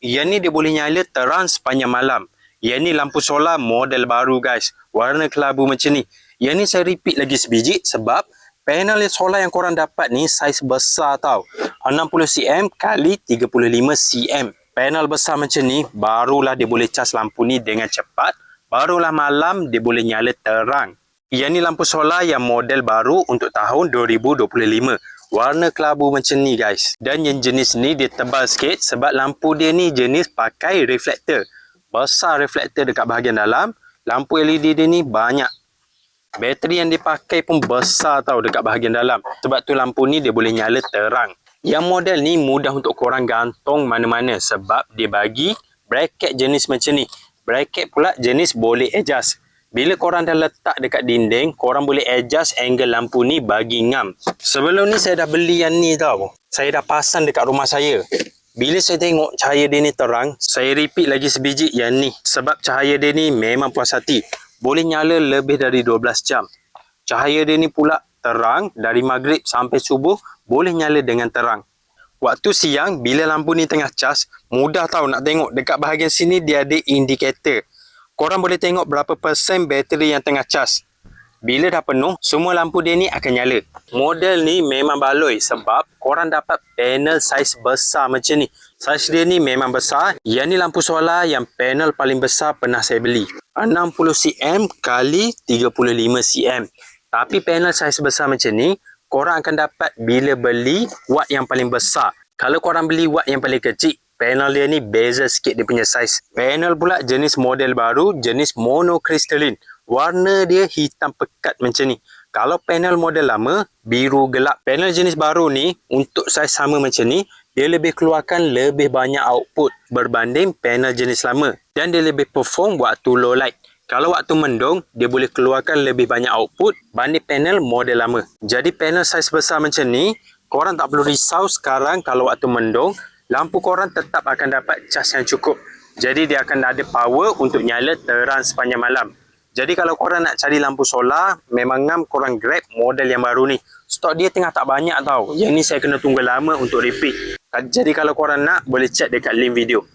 Yang ni dia boleh nyala terang sepanjang malam. Yang ni lampu solar model baru guys. Warna kelabu macam ni. Yang ni saya repeat lagi sebiji sebab panel solar yang korang dapat ni saiz besar tau. 60cm kali 35cm. Panel besar macam ni barulah dia boleh cas lampu ni dengan cepat. Barulah malam dia boleh nyala terang. Yang ni lampu solar yang model baru untuk tahun 2025. Warna kelabu macam ni guys. Dan yang jenis ni dia tebal sikit sebab lampu dia ni jenis pakai reflektor. Besar reflektor dekat bahagian dalam. Lampu LED dia ni banyak. Bateri yang dipakai pun besar tau dekat bahagian dalam. Sebab tu lampu ni dia boleh nyala terang. Yang model ni mudah untuk korang gantung mana-mana sebab dia bagi bracket jenis macam ni. Bracket pula jenis boleh adjust. Bila korang dah letak dekat dinding, korang boleh adjust angle lampu ni bagi ngam. Sebelum ni saya dah beli yang ni tau. Saya dah pasang dekat rumah saya. Bila saya tengok cahaya dia ni terang, saya repeat lagi sebiji yang ni. Sebab cahaya dia ni memang puas hati. Boleh nyala lebih dari 12 jam. Cahaya dia ni pula terang dari maghrib sampai subuh boleh nyala dengan terang. Waktu siang bila lampu ni tengah cas, mudah tau nak tengok dekat bahagian sini dia ada indikator. Korang boleh tengok berapa persen bateri yang tengah cas. Bila dah penuh, semua lampu dia ni akan nyala. Model ni memang baloi sebab korang dapat panel saiz besar macam ni. Saiz dia ni memang besar. Yang ni lampu solar yang panel paling besar pernah saya beli. 60cm kali 35cm. Tapi panel saiz besar macam ni, korang akan dapat bila beli watt yang paling besar. Kalau korang beli watt yang paling kecil, panel dia ni beza sikit dia punya saiz. Panel pula jenis model baru, jenis monocrystalline. Warna dia hitam pekat macam ni. Kalau panel model lama, biru gelap. Panel jenis baru ni, untuk saiz sama macam ni, dia lebih keluarkan lebih banyak output berbanding panel jenis lama. Dan dia lebih perform waktu low light. Kalau waktu mendung, dia boleh keluarkan lebih banyak output banding panel model lama. Jadi panel saiz besar macam ni, korang tak perlu risau sekarang kalau waktu mendung, lampu korang tetap akan dapat cas yang cukup. Jadi dia akan ada power untuk nyala terang sepanjang malam. Jadi kalau korang nak cari lampu solar, memang ngam korang grab model yang baru ni. Stok dia tengah tak banyak tau. Yang ni saya kena tunggu lama untuk repeat. Jadi kalau korang nak, boleh check dekat link video.